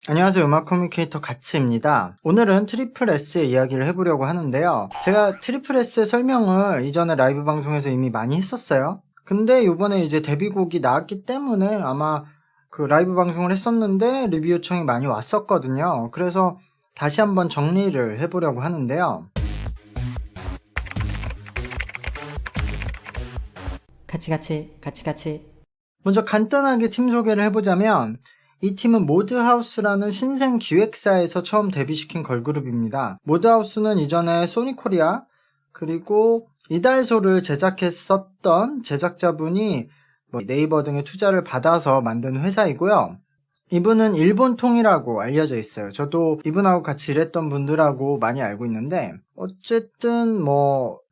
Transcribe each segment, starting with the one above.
안녕하세요. 음악 커뮤니케이터 가츠입니다. 오늘은 트리플 S의 이야기를 해보려고 하는데요. 제가 트리플 S의 설명을 이전에 라이브 방송에서 이미 많이 했었어요. 근데 이번에 이제 데뷔곡이 나왔기 때문에 아마 그 라이브 방송을 했었는데 리뷰 요청이 많이 왔었거든요. 그래서 다시 한번 정리를 해보려고 하는데요. 같이. 먼저 간단하게 팀 소개를 해보자면 이 팀은 모드하우스라는 신생 기획사에서 처음 데뷔시킨 걸그룹입니다. 모드하우스는 이전에 소니코리아 그리고 이달소를 제작했었던 제작자분이 네이버 등의 투자를 받아서 만든 회사이고요. 이분은 일본통이라고 알려져 있어요. 저도 이분하고 같이 일했던 분들하고 많이 알고 있는데 어쨌든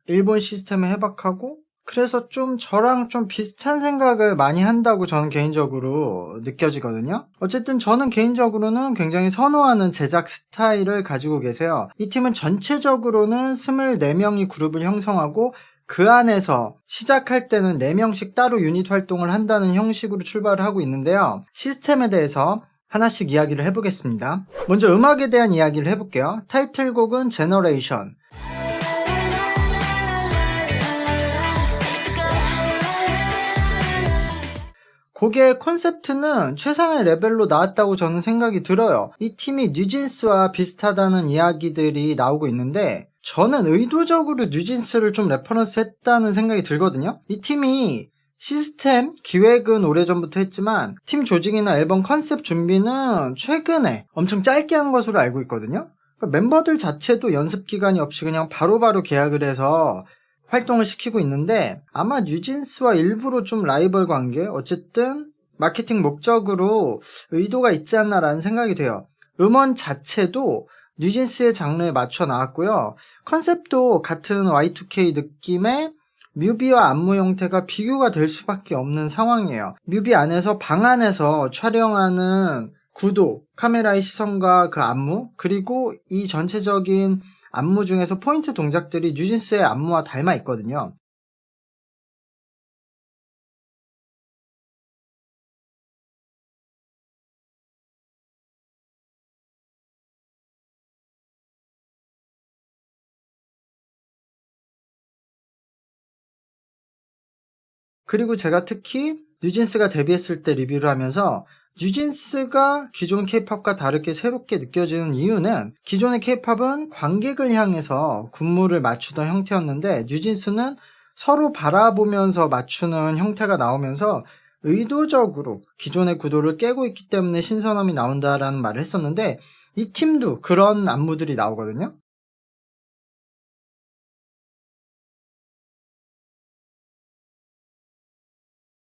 일본 시스템에 해박하고 그래서 좀 저랑 좀 비슷한 생각을 많이 한다고 저는 개인적으로 느껴지거든요. 어쨌든 저는 개인적으로는 굉장히 선호하는 제작 스타일을 가지고 계세요. 이 팀은 전체적으로는 24명이 그룹을 형성하고 그 안에서 시작할 때는 4명씩 따로 유닛 활동을 한다는 형식으로 출발을 하고 있는데요. 시스템에 대해서 하나씩 이야기를 해보겠습니다. 먼저 음악에 대한 이야기를 해볼게요. 타이틀곡은 제너레이션. 곡의 콘셉트는 최상의 레벨로 나왔다고 저는 생각이 들어요. 이 팀이 뉴진스와 비슷하다는 이야기들이 나오고 있는데 저는 의도적으로 뉴진스를 좀 레퍼런스 했다는 생각이 들거든요. 이 팀이 시스템, 기획은 오래전부터 했지만 팀 조직이나 앨범 컨셉 준비는 최근에 엄청 짧게 한 것으로 알고 있거든요. 그러니까 멤버들 자체도 연습 기간이 없이 그냥 바로바로 계약을 해서 활동을 시키고 있는데 아마 뉴진스와 일부러 좀 라이벌 관계, 어쨌든 마케팅 목적으로 의도가 있지 않나라는 생각이 돼요. 음원 자체도 뉴진스의 장르에 맞춰 나왔고요. 컨셉도 같은 Y2K 느낌의 뮤비와 안무 형태가 비교가 될 수밖에 없는 상황이에요. 뮤비 안에서 방 안에서 촬영하는 구도, 카메라의 시선과 그 안무, 그리고 이 전체적인 안무 중에서 포인트 동작들이 뉴진스의 안무와 닮아 있거든요. 그리고 제가 특히 뉴진스가 데뷔했을 때 리뷰를 하면서 뉴진스가 기존 케이팝과 다르게 새롭게 느껴지는 이유는 기존의 케이팝은 관객을 향해서 군무를 맞추던 형태였는데 뉴진스는 서로 바라보면서 맞추는 형태가 나오면서 의도적으로 기존의 구도를 깨고 있기 때문에 신선함이 나온다라는 말을 했었는데 이 팀도 그런 안무들이 나오거든요.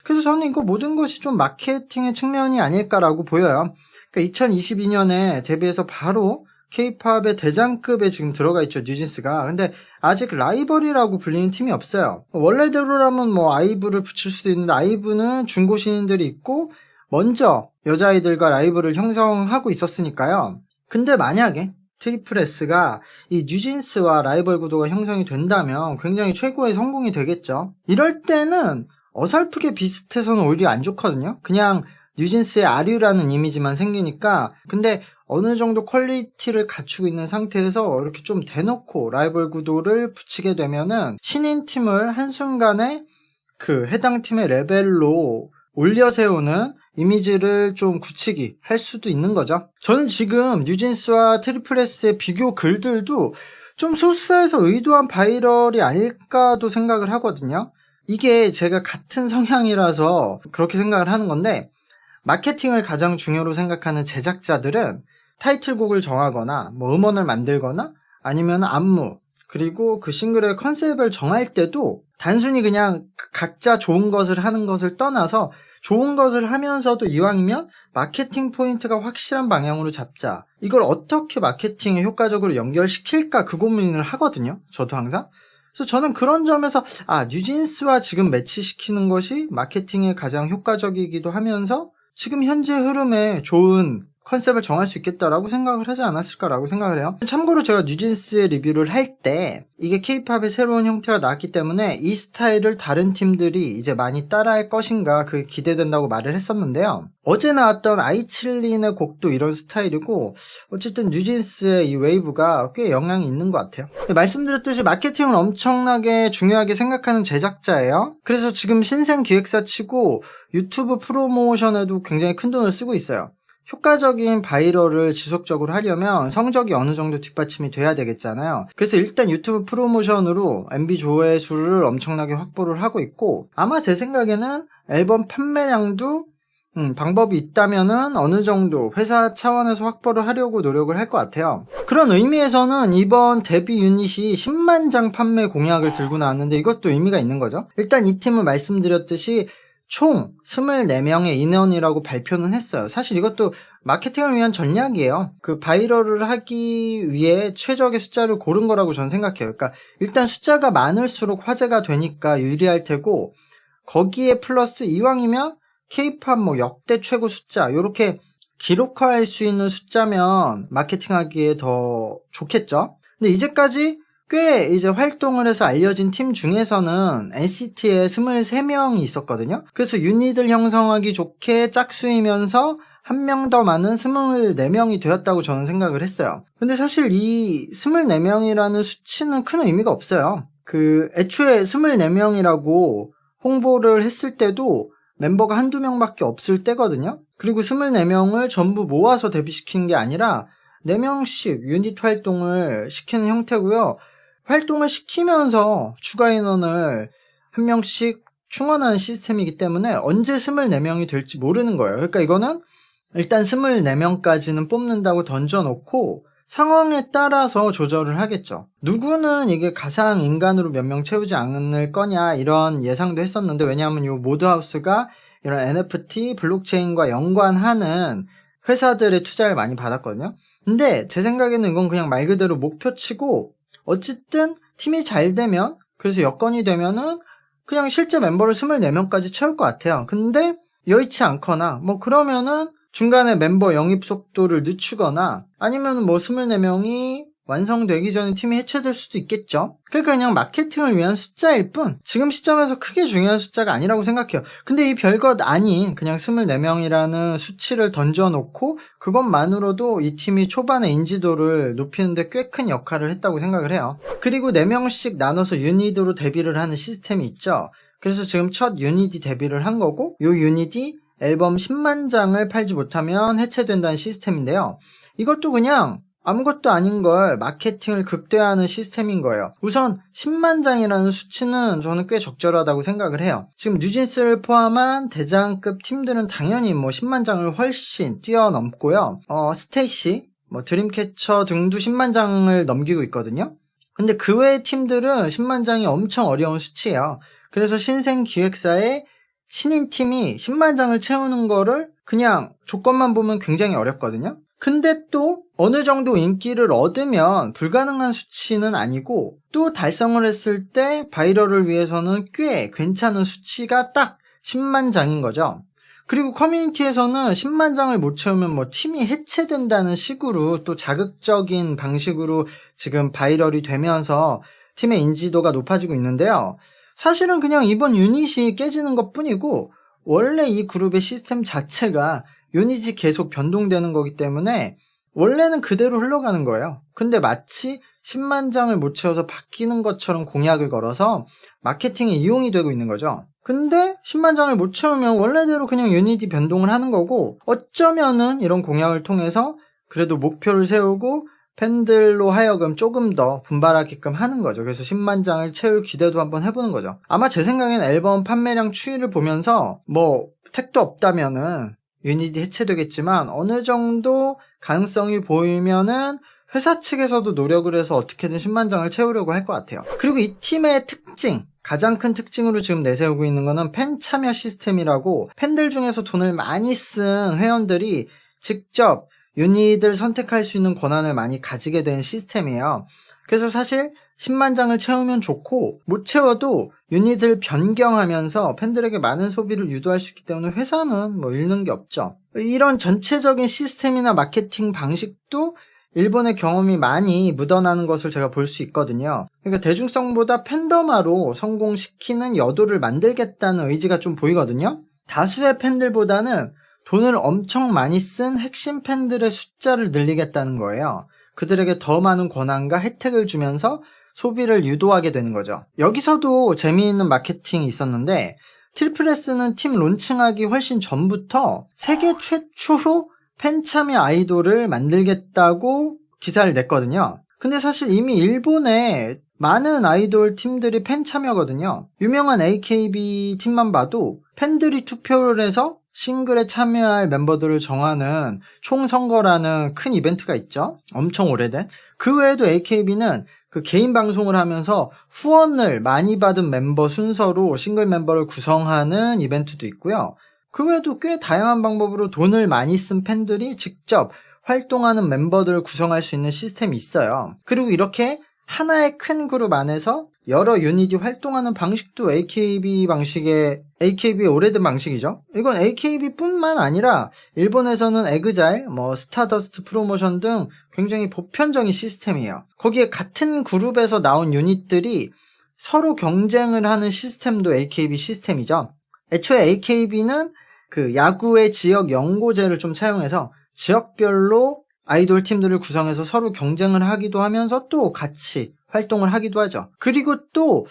그래서 저는 이거 모든 것이 좀 마케팅의 측면이 아닐까라고 보여요. 그러니까 2022년에 데뷔해서 바로 K-팝의 대장급에 지금 들어가 있죠, 뉴진스가. 근데 아직 라이벌이라고 불리는 팀이 없어요. 원래대로라면 아이브를 붙일 수도 있는데 아이브는 중고 신인들이 있고 먼저 여자아이들과 라이벌을 형성하고 있었으니까요. 근데 만약에 트리플 S가 이 뉴진스와 라이벌 구도가 형성이 된다면 굉장히 최고의 성공이 되겠죠. 이럴 때는 어설프게 비슷해서는 오히려 안 좋거든요. 그냥 뉴진스의 아류라는 이미지만 생기니까. 근데 어느 정도 퀄리티를 갖추고 있는 상태에서 이렇게 좀 대놓고 라이벌 구도를 붙이게 되면은 신인 팀을 한순간에 그 해당 팀의 레벨로 올려 세우는 이미지를 좀 굳히기 할 수도 있는 거죠. 저는 지금 뉴진스와 트리플 S의 비교 글들도 좀 소수사에서 의도한 바이럴이 아닐까도 생각을 하거든요. 이게 제가 같은 성향이라서 그렇게 생각을 하는 건데 마케팅을 가장 중요로 생각하는 제작자들은 타이틀곡을 정하거나 음원을 만들거나 아니면 안무 그리고 그 싱글의 컨셉을 정할 때도 단순히 그냥 각자 좋은 것을 하는 것을 떠나서 좋은 것을 하면서도 이왕이면 마케팅 포인트가 확실한 방향으로 잡자. 이걸 어떻게 마케팅에 효과적으로 연결시킬까 그 고민을 하거든요. 저도 항상. 그래서 저는 그런 점에서 뉴진스와 지금 매치시키는 것이 마케팅에 가장 효과적이기도 하면서 지금 현재 흐름에 좋은 컨셉을 정할 수 있겠다라고 생각을 하지 않았을까라고 생각을 해요. 참고로 제가 뉴진스의 리뷰를 할 때 이게 K-팝의 새로운 형태가 나왔기 때문에 이 스타일을 다른 팀들이 이제 많이 따라할 것인가 그게 기대된다고 말을 했었는데요. 어제 나왔던 아이칠린의 곡도 이런 스타일이고 어쨌든 뉴진스의 이 웨이브가 꽤 영향이 있는 것 같아요. 말씀드렸듯이 마케팅을 엄청나게 중요하게 생각하는 제작자예요. 그래서 지금 신생 기획사 치고 유튜브 프로모션에도 굉장히 큰 돈을 쓰고 있어요. 효과적인 바이럴을 지속적으로 하려면 성적이 어느 정도 뒷받침이 돼야 되겠잖아요. 그래서 일단 유튜브 프로모션으로 MV 조회수를 엄청나게 확보를 하고 있고 아마 제 생각에는 앨범 판매량도 방법이 있다면은 어느 정도 회사 차원에서 확보를 하려고 노력을 할 것 같아요. 그런 의미에서는 이번 데뷔 유닛이 10만 장 판매 공약을 들고 나왔는데 이것도 의미가 있는 거죠. 일단 이 팀은 말씀드렸듯이 총 24명의 인원이라고 발표는 했어요. 사실 이것도 마케팅을 위한 전략이에요. 그 바이럴을 하기 위해 최적의 숫자를 고른 거라고 저는 생각해요. 그러니까 일단 숫자가 많을수록 화제가 되니까 유리할 테고 거기에 플러스 이왕이면 K-팝 뭐 역대 최고 숫자 요렇게 기록화할 수 있는 숫자면 마케팅하기에 더 좋겠죠. 근데 이제까지 꽤 이제 활동을 해서 알려진 팀 중에서는 NCT에 23명이 있었거든요. 그래서 유닛을 형성하기 좋게 짝수이면서 한 명 더 많은 24명이 되었다고 저는 생각을 했어요. 근데 사실 이 24명이라는 수치는 큰 의미가 없어요. 애초에 24명이라고 홍보를 했을 때도 멤버가 한두 명밖에 없을 때거든요. 그리고 24명을 전부 모아서 데뷔시킨 게 아니라 4명씩 유닛 활동을 시키는 형태고요. 활동을 시키면서 추가 인원을 한 명씩 충원하는 시스템이기 때문에 언제 24명이 될지 모르는 거예요. 그러니까 이거는 일단 24명까지는 뽑는다고 던져놓고 상황에 따라서 조절을 하겠죠. 누구는 이게 가상 인간으로 몇 명 채우지 않을 거냐 이런 예상도 했었는데 왜냐하면 이 모드하우스가 이런 NFT, 블록체인과 연관하는 회사들의 투자를 많이 받았거든요. 근데 제 생각에는 이건 그냥 말 그대로 목표치고 어쨌든 팀이 잘 되면 그래서 여건이 되면은 그냥 실제 멤버를 24명까지 채울 것 같아요. 근데 여의치 않거나 뭐 그러면은 중간에 멤버 영입 속도를 늦추거나 아니면 뭐 24명이 완성되기 전에 팀이 해체될 수도 있겠죠. 그러니까 그냥 마케팅을 위한 숫자일 뿐 지금 시점에서 크게 중요한 숫자가 아니라고 생각해요. 근데 이 별것 아닌 그냥 24명이라는 수치를 던져놓고 그것만으로도 이 팀이 초반에 인지도를 높이는데 꽤 큰 역할을 했다고 생각을 해요. 그리고 4명씩 나눠서 유닛으로 데뷔를 하는 시스템이 있죠. 그래서 지금 첫 유닛이 데뷔를 한 거고 이 유닛이 앨범 10만 장을 팔지 못하면 해체된다는 시스템인데요. 이것도 그냥 아무것도 아닌 걸 마케팅을 극대화하는 시스템인 거예요. 우선 10만 장이라는 수치는 저는 꽤 적절하다고 생각을 해요. 지금 뉴진스를 포함한 대장급 팀들은 당연히 뭐 10만 장을 훨씬 뛰어넘고요. 스테이시, 뭐 드림캐쳐 등도 10만 장을 넘기고 있거든요. 근데 그 외의 팀들은 10만 장이 엄청 어려운 수치예요. 그래서 신생 기획사의 신인 팀이 10만 장을 채우는 거를 그냥 조건만 보면 굉장히 어렵거든요. 근데 또 어느 정도 인기를 얻으면 불가능한 수치는 아니고 또 달성을 했을 때 바이럴을 위해서는 꽤 괜찮은 수치가 딱 10만 장인 거죠. 그리고 커뮤니티에서는 10만 장을 못 채우면 뭐 팀이 해체된다는 식으로 또 자극적인 방식으로 지금 바이럴이 되면서 팀의 인지도가 높아지고 있는데요. 사실은 그냥 이번 유닛이 깨지는 것 뿐이고 원래 이 그룹의 시스템 자체가 유닛이 계속 변동되는 거기 때문에 원래는 그대로 흘러가는 거예요. 근데 마치 10만 장을 못 채워서 바뀌는 것처럼 공약을 걸어서 마케팅에 이용이 되고 있는 거죠. 근데 10만 장을 못 채우면 원래대로 그냥 유닛이 변동을 하는 거고 어쩌면은 이런 공약을 통해서 그래도 목표를 세우고 팬들로 하여금 조금 더 분발하게끔 하는 거죠. 그래서 10만 장을 채울 기대도 한번 해보는 거죠. 아마 제 생각엔 앨범 판매량 추이를 보면서 뭐 택도 없다면은 유닛이 해체되겠지만 어느 정도 가능성이 보이면은 회사 측에서도 노력을 해서 어떻게든 10만 장을 채우려고 할 것 같아요. 그리고 이 팀의 특징, 가장 큰 특징으로 지금 내세우고 있는 거는 팬 참여 시스템이라고 팬들 중에서 돈을 많이 쓴 회원들이 직접 유닛을 선택할 수 있는 권한을 많이 가지게 된 시스템이에요. 그래서 사실 10만 장을 채우면 좋고 못 채워도 유닛을 변경하면서 팬들에게 많은 소비를 유도할 수 있기 때문에 회사는 뭐 잃는 게 없죠. 이런 전체적인 시스템이나 마케팅 방식도 일본의 경험이 많이 묻어나는 것을 제가 볼 수 있거든요. 그러니까 대중성보다 팬덤화로 성공시키는 여도를 만들겠다는 의지가 좀 보이거든요. 다수의 팬들보다는 돈을 엄청 많이 쓴 핵심 팬들의 숫자를 늘리겠다는 거예요. 그들에게 더 많은 권한과 혜택을 주면서 소비를 유도하게 되는 거죠. 여기서도 재미있는 마케팅이 있었는데 트리플S는 팀 론칭하기 훨씬 전부터 세계 최초로 팬 참여 아이돌을 만들겠다고 기사를 냈거든요. 근데 사실 이미 일본에 많은 아이돌 팀들이 팬 참여거든요. 유명한 AKB 팀만 봐도 팬들이 투표를 해서 싱글에 참여할 멤버들을 정하는 총선거라는 큰 이벤트가 있죠. 엄청 오래된. 그 외에도 AKB는 그 개인 방송을 하면서 후원을 많이 받은 멤버 순서로 싱글 멤버를 구성하는 이벤트도 있고요. 그 외에도 꽤 다양한 방법으로 돈을 많이 쓴 팬들이 직접 활동하는 멤버들을 구성할 수 있는 시스템이 있어요. 그리고 이렇게 하나의 큰 그룹 안에서 여러 유닛이 활동하는 방식도 AKB의 오래된 방식이죠. 이건 AKB뿐만 아니라 일본에서는 에그자일, 스타더스트 프로모션 등 굉장히 보편적인 시스템이에요. 거기에 같은 그룹에서 나온 유닛들이 서로 경쟁을 하는 시스템도 AKB 시스템이죠. 애초에 AKB는 그 야구의 지역 연고제를 좀 차용해서 지역별로 아이돌 팀들을 구성해서 서로 경쟁을 하기도 하면서 또 같이 활동을 하기도 하죠. 그리고 또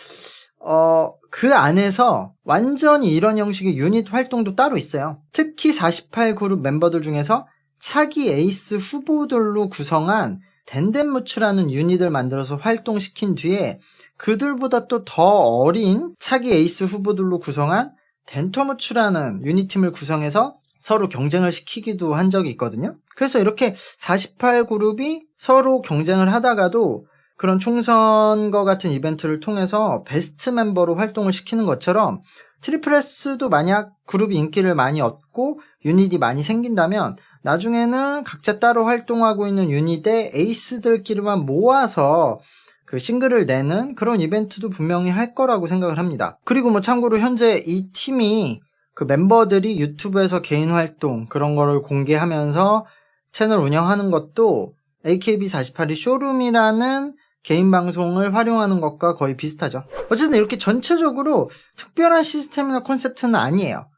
그 안에서 완전히 이런 형식의 유닛 활동도 따로 있어요. 특히 48그룹 멤버들 중에서 차기 에이스 후보들로 구성한 덴덴무츠라는 유닛을 만들어서 활동시킨 뒤에 그들보다 또 더 어린 차기 에이스 후보들로 구성한 덴토무츠라는 유닛팀을 구성해서 서로 경쟁을 시키기도 한 적이 있거든요. 그래서 이렇게 48그룹이 서로 경쟁을 하다가도 그런 총선과 같은 이벤트를 통해서 베스트 멤버로 활동을 시키는 것처럼 트리플S도 만약 그룹이 인기를 많이 얻고 유닛이 많이 생긴다면 나중에는 각자 따로 활동하고 있는 유닛의 에이스들끼리만 모아서 그 싱글을 내는 그런 이벤트도 분명히 할 거라고 생각을 합니다. 그리고 참고로 현재 이 팀이 그 멤버들이 유튜브에서 개인 활동 그런 거를 공개하면서 채널 운영하는 것도 AKB48이 쇼룸이라는 개인 방송을 활용하는 것과 거의 비슷하죠. 어쨌든 이렇게 전체적으로 특별한 시스템이나 콘셉트는 아니에요.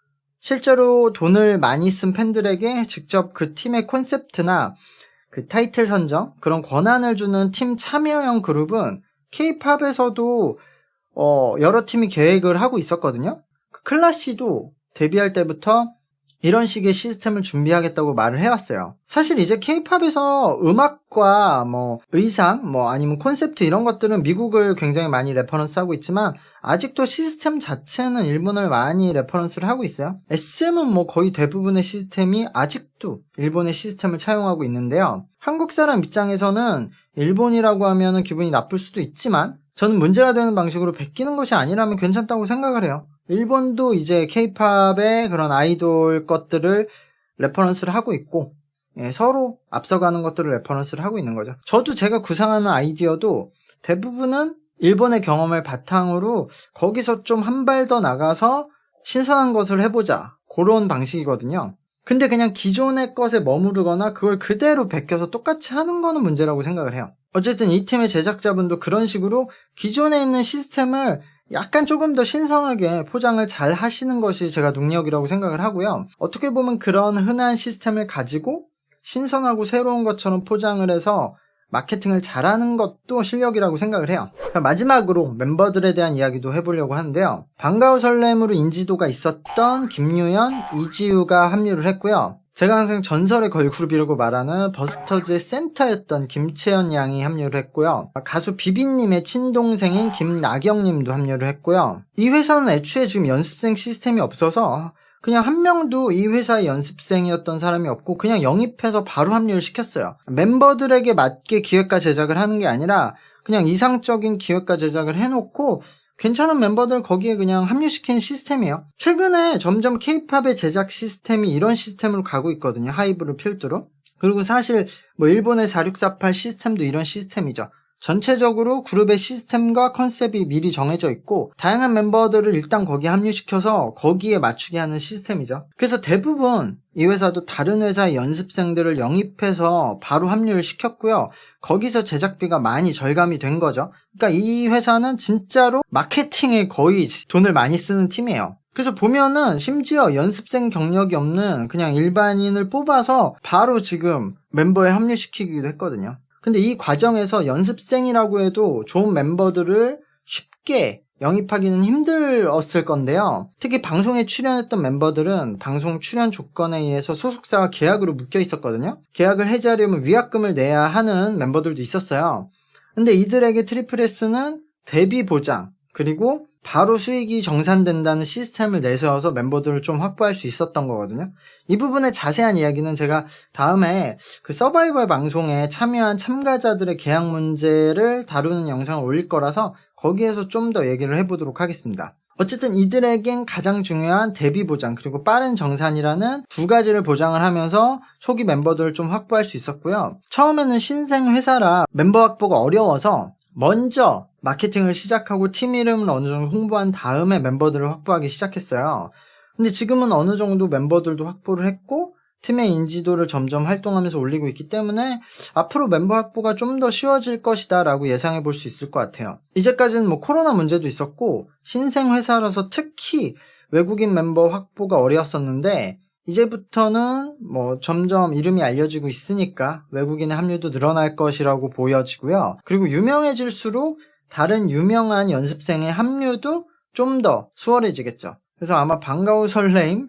실제로 돈을 많이 쓴 팬들에게 직접 그 팀의 콘셉트나 그 타이틀 선정, 그런 권한을 주는 팀 참여형 그룹은 K-팝에서도 여러 팀이 계획을 하고 있었거든요. 클라시도 데뷔할 때부터 이런 식의 시스템을 준비하겠다고 말을 해왔어요. 사실 이제 K-팝에서 음악과 의상, 아니면 콘셉트 이런 것들은 미국을 굉장히 많이 레퍼런스하고 있지만 아직도 시스템 자체는 일본을 많이 레퍼런스를 하고 있어요. SM은 거의 대부분의 시스템이 아직도 일본의 시스템을 차용하고 있는데요. 한국 사람 입장에서는 일본이라고 하면은 기분이 나쁠 수도 있지만 저는 문제가 되는 방식으로 베끼는 것이 아니라면 괜찮다고 생각을 해요. 일본도 이제 K-팝의 그런 아이돌 것들을 레퍼런스를 하고 있고 서로 앞서가는 것들을 레퍼런스를 하고 있는 거죠. 저도 제가 구상하는 아이디어도 대부분은 일본의 경험을 바탕으로 거기서 좀 한 발 더 나가서 신선한 것을 해보자 그런 방식이거든요. 근데 그냥 기존의 것에 머무르거나 그걸 그대로 베껴서 똑같이 하는 거는 문제라고 생각을 해요. 어쨌든 이 팀의 제작자분도 그런 식으로 기존에 있는 시스템을 약간 조금 더 신선하게 포장을 잘 하시는 것이 제가 능력이라고 생각을 하고요. 어떻게 보면 그런 흔한 시스템을 가지고 신선하고 새로운 것처럼 포장을 해서 마케팅을 잘하는 것도 실력이라고 생각을 해요. 마지막으로 멤버들에 대한 이야기도 해보려고 하는데요. 방과후 설렘으로 인지도가 있었던 김유연, 이지우가 합류를 했고요. 제가 항상 전설의 걸그룹이라고 말하는 버스터즈의 센터였던 김채연 양이 합류를 했고요. 가수 비비님의 친동생인 김나경님도 합류를 했고요. 이 회사는 애초에 지금 연습생 시스템이 없어서 그냥 한 명도 이 회사의 연습생이었던 사람이 없고 그냥 영입해서 바로 합류를 시켰어요. 멤버들에게 맞게 기획과 제작을 하는 게 아니라 그냥 이상적인 기획과 제작을 해놓고 괜찮은 멤버들 거기에 그냥 합류시키는 시스템이에요. 최근에 점점 K-팝의 제작 시스템이 이런 시스템으로 가고 있거든요. 하이브를 필두로. 그리고 사실 일본의 4648 시스템도 이런 시스템이죠. 전체적으로 그룹의 시스템과 컨셉이 미리 정해져 있고 다양한 멤버들을 일단 거기에 합류시켜서 거기에 맞추게 하는 시스템이죠. 그래서 대부분 이 회사도 다른 회사의 연습생들을 영입해서 바로 합류를 시켰고요. 거기서 제작비가 많이 절감이 된 거죠. 그러니까 이 회사는 진짜로 마케팅에 거의 돈을 많이 쓰는 팀이에요. 그래서 보면은 심지어 연습생 경력이 없는 그냥 일반인을 뽑아서 바로 지금 멤버에 합류시키기도 했거든요. 근데 이 과정에서 연습생이라고 해도 좋은 멤버들을 쉽게 영입하기는 힘들었을 건데요. 특히 방송에 출연했던 멤버들은 방송 출연 조건에 의해서 소속사와 계약으로 묶여 있었거든요. 계약을 해지하려면 위약금을 내야 하는 멤버들도 있었어요. 근데 이들에게 트리플 S는 데뷔 보장, 그리고 바로 수익이 정산된다는 시스템을 내세워서 멤버들을 좀 확보할 수 있었던 거거든요. 이 부분의 자세한 이야기는 제가 다음에 그 서바이벌 방송에 참여한 참가자들의 계약 문제를 다루는 영상을 올릴 거라서 거기에서 좀 더 얘기를 해보도록 하겠습니다. 어쨌든 이들에겐 가장 중요한 데뷔 보장 그리고 빠른 정산이라는 두 가지를 보장을 하면서 초기 멤버들을 좀 확보할 수 있었고요. 처음에는 신생 회사라 멤버 확보가 어려워서 먼저 마케팅을 시작하고 팀 이름을 어느 정도 홍보한 다음에 멤버들을 확보하기 시작했어요. 근데 지금은 어느 정도 멤버들도 확보를 했고 팀의 인지도를 점점 활동하면서 올리고 있기 때문에 앞으로 멤버 확보가 좀 더 쉬워질 것이다 라고 예상해 볼 수 있을 것 같아요. 이제까지는 뭐 코로나 문제도 있었고 신생 회사라서 특히 외국인 멤버 확보가 어려웠었는데 이제부터는 뭐 점점 이름이 알려지고 있으니까 외국인의 합류도 늘어날 것이라고 보여지고요. 그리고 유명해질수록 다른 유명한 연습생의 합류도 좀 더 수월해지겠죠. 그래서 아마 방과후 설레임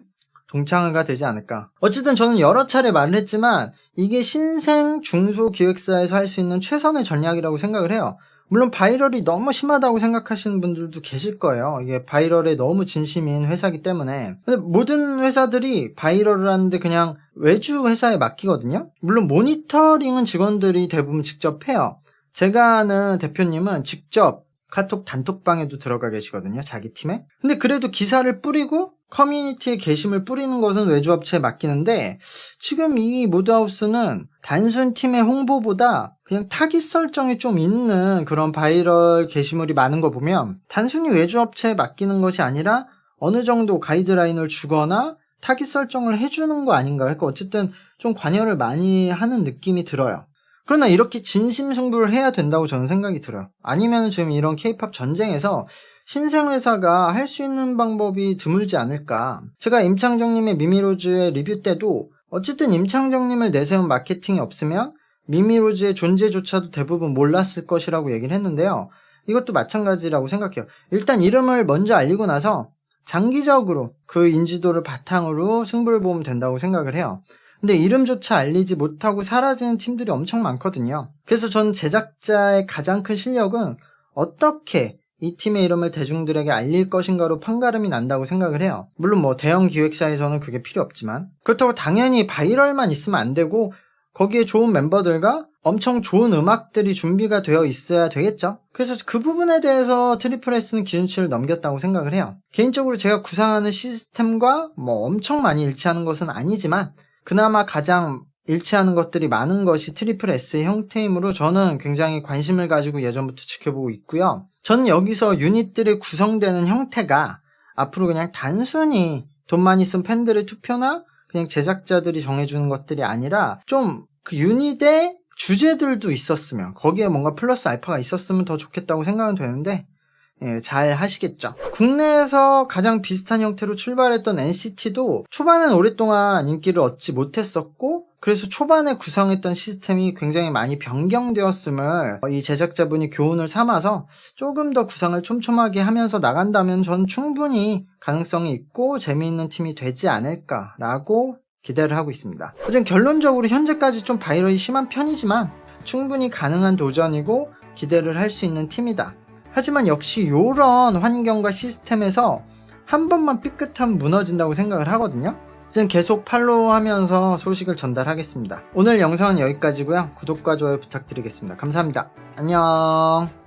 동창회가 되지 않을까. 어쨌든 저는 여러 차례 말을 했지만 이게 신생 중소기획사에서 할 수 있는 최선의 전략이라고 생각을 해요. 물론 바이럴이 너무 심하다고 생각하시는 분들도 계실 거예요. 이게 바이럴에 너무 진심인 회사이기 때문에. 근데 모든 회사들이 바이럴을 하는데 그냥 외주 회사에 맡기거든요. 물론 모니터링은 직원들이 대부분 직접 해요. 제가 아는 대표님은 직접 카톡 단톡방에도 들어가 계시거든요. 자기 팀에. 근데 그래도 기사를 뿌리고 커뮤니티에 게시물 뿌리는 것은 외주업체에 맡기는데 지금 이 모드하우스는 단순 팀의 홍보보다 그냥 타깃 설정이 좀 있는 그런 바이럴 게시물이 많은 거 보면 단순히 외주업체에 맡기는 것이 아니라 어느 정도 가이드라인을 주거나 타깃 설정을 해주는 거 아닌가. 그러니까 어쨌든 좀 관여를 많이 하는 느낌이 들어요. 그러나 이렇게 진심승부를 해야 된다고 저는 생각이 들어요. 아니면 지금 이런 K-POP 전쟁에서 신생회사가 할 수 있는 방법이 드물지 않을까. 제가 임창정님의 미미로즈의 리뷰 때도 어쨌든 임창정님을 내세운 마케팅이 없으면 미미로즈의 존재조차도 대부분 몰랐을 것이라고 얘기를 했는데요. 이것도 마찬가지라고 생각해요. 일단 이름을 먼저 알리고 나서 장기적으로 그 인지도를 바탕으로 승부를 보면 된다고 생각을 해요. 근데 이름조차 알리지 못하고 사라지는 팀들이 엄청 많거든요. 그래서 저는 제작자의 가장 큰 실력은 어떻게 이 팀의 이름을 대중들에게 알릴 것인가로 판가름이 난다고 생각을 해요. 물론 뭐 대형 기획사에서는 그게 필요 없지만 그렇다고 당연히 바이럴만 있으면 안 되고 거기에 좋은 멤버들과 엄청 좋은 음악들이 준비가 되어 있어야 되겠죠. 그래서 그 부분에 대해서 트리플 S는 기준치를 넘겼다고 생각을 해요. 개인적으로 제가 구상하는 시스템과 뭐 엄청 많이 일치하는 것은 아니지만 그나마 가장 일치하는 것들이 많은 것이 트리플 S의 형태이므로 저는 굉장히 관심을 가지고 예전부터 지켜보고 있고요. 저는 여기서 유닛들이 구성되는 형태가 앞으로 그냥 단순히 돈 많이 쓴 팬들의 투표나 그냥 제작자들이 정해주는 것들이 아니라 좀 그 유닛의 주제들도 있었으면 거기에 뭔가 플러스 알파가 있었으면 더 좋겠다고 생각은 되는데 잘 하시겠죠. 국내에서 가장 비슷한 형태로 출발했던 NCT도 초반엔 오랫동안 인기를 얻지 못했었고 그래서 초반에 구성했던 시스템이 굉장히 많이 변경되었음을 이 제작자분이 교훈을 삼아서 조금 더 구성을 촘촘하게 하면서 나간다면 전 충분히 가능성이 있고 재미있는 팀이 되지 않을까라고 기대를 하고 있습니다. 어쨌든 결론적으로 현재까지 좀 바이럴이 심한 편이지만 충분히 가능한 도전이고 기대를 할 수 있는 팀이다. 하지만 역시 이런 환경과 시스템에서 한 번만 삐끗하면 무너진다고 생각을 하거든요. 지금 계속 팔로우하면서 소식을 전달하겠습니다. 오늘 영상은 여기까지고요. 구독과 좋아요 부탁드리겠습니다. 감사합니다. 안녕.